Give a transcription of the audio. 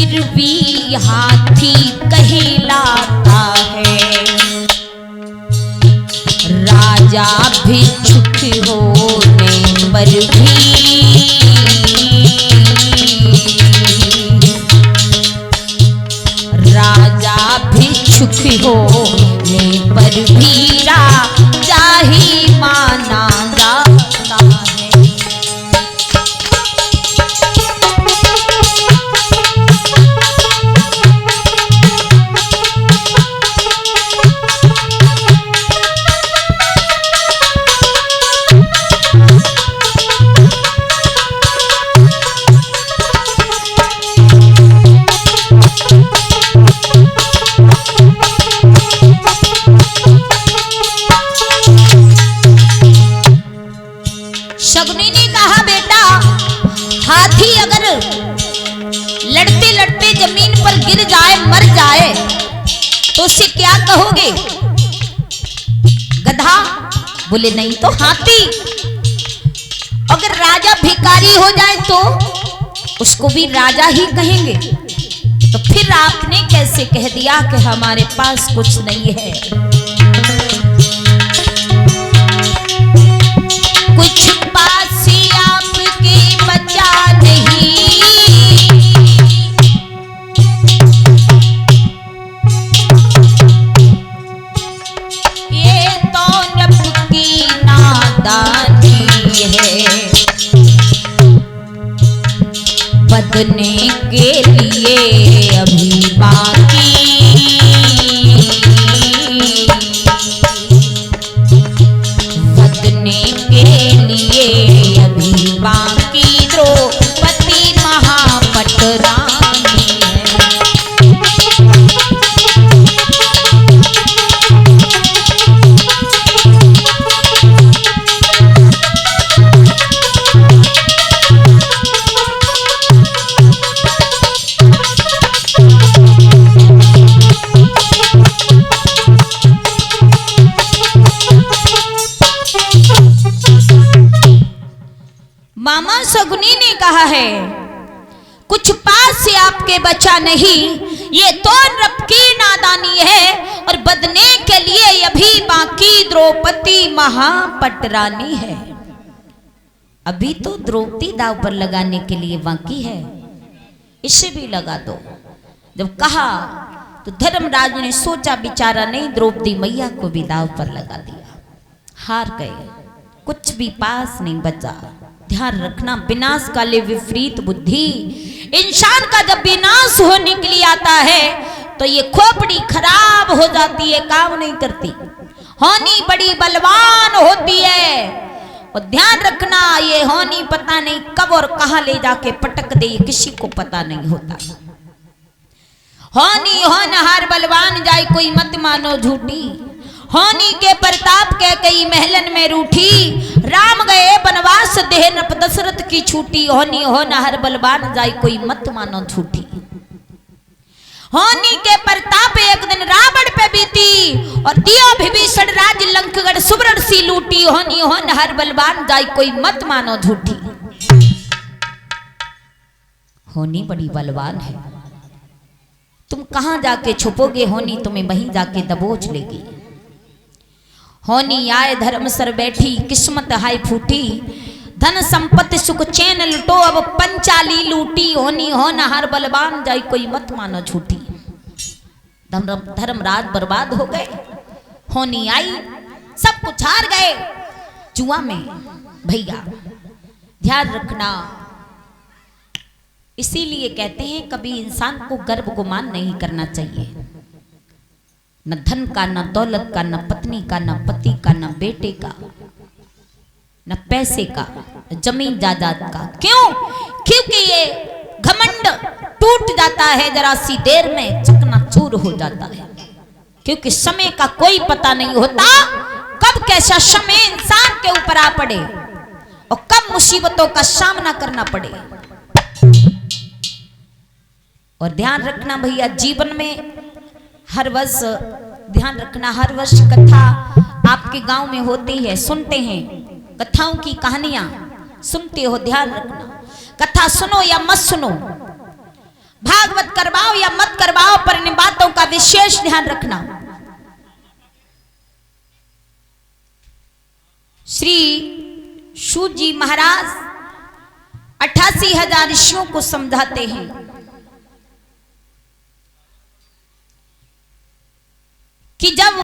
फिर भी हाथी कहलाता है। राजा भिक्षुक होने पर भी राजा भिक्षुक होने पर भी राजा ही माना जाता है। शकुनी ने कहा, बेटा हाथी अगर लड़ते लड़ते जमीन पर गिर जाए, मर जाए, तो उसे क्या कहोगे? गधा? बोले नहीं तो हाथी। अगर राजा भिखारी हो जाए तो उसको भी राजा ही कहेंगे। तो फिर आपने कैसे कह दिया कि हमारे पास कुछ नहीं है? कुछ पास आपके बचा नहीं, ये तो रब की नादानी है। बदने के लिए अभी बाकी, बदने के लिए अभी बाकी द्रौपदी महापटरानी है। मामा शकुनी ने कहा है, कुछ पास से आपके बचा नहीं, ये तो रब की नादानी है, और बदने के लिए अभी बाकी द्रौपदी महापटरानी है। अभी तो द्रौपदी दाव पर लगाने के लिए बाकी है, इसे भी लगा दो। जब कहा तो धर्मराज ने सोचा विचारा नहीं, द्रौपदी मैया को भी दाव पर लगा दिया। हार गए, कुछ भी पास नहीं बचा। ध्यान रखना, विनाश काले विपरीत बुद्धि। इंसान का जब विनाश होने के लिए आता है तो ये खोपड़ी खराब हो जाती है, काम नहीं करती। होनी बड़ी बलवान होती है, और ध्यान रखना ये होनी पता नहीं कब और कहां ले जाके पटक दे, किसी को पता नहीं होता। होनी होनहार बलवान जाए, कोई मत मानो झूठी। होनी के प्रताप के कई महलन में रूठी, राम गए बनवास देह नप दशरथ की छूटी। होनी होनहार बलवान जाए, कोई मत मानो झूठी। होनी के प्रताप एक दिन रावण पे बीती, और दियो विभीषण राज लंकगढ़ सुवर्ण सी लूटी। होनी होनहार बलवान जाए, कोई मत मानो झूठी। होनी बड़ी बलवान है, तुम कहां जाके छुपोगे? होनी तुम्हें वहीं जाके दबोच लेगी। होनी आए धर्म सर बैठी, किस्मत हाय फूटी। धन संपत्ति सुख चैन लुटो, अब पंचाली लूटी। होनी होनहार बलवान जाई, कोई मत मानो झूठी। धर्मराज बर्बाद हो गए। होनी आई, सब कुछ हार गए जुआ में। भैया ध्यान रखना, इसीलिए कहते हैं कभी इंसान को गर्व गुमान नहीं करना चाहिए। न धन का, न दौलत का, न पत्नी का, न पति का, न बेटे का, न पैसे का, जमीन जायदाद का। क्यों? क्योंकि ये घमंड टूट जाता है जरा सी देर में, चकनाचूर हो जाता है। क्योंकि समय का कोई पता नहीं होता, कब कैसा समय इंसान के ऊपर आ पड़े और कब मुसीबतों का सामना करना पड़े। और ध्यान रखना भैया, जीवन में हर वर्ष ध्यान रखना, हर वर्ष कथा आपके गांव में होती है, सुनते हैं कथाओं की कहानियां सुनते हो। ध्यान रखना, कथा सुनो या मत सुनो, भागवत करवाओ या मत करवाओ, पर इन बातों का विशेष ध्यान रखना। श्री सूत जी महाराज 88,000 ऋषियों को समझाते हैं।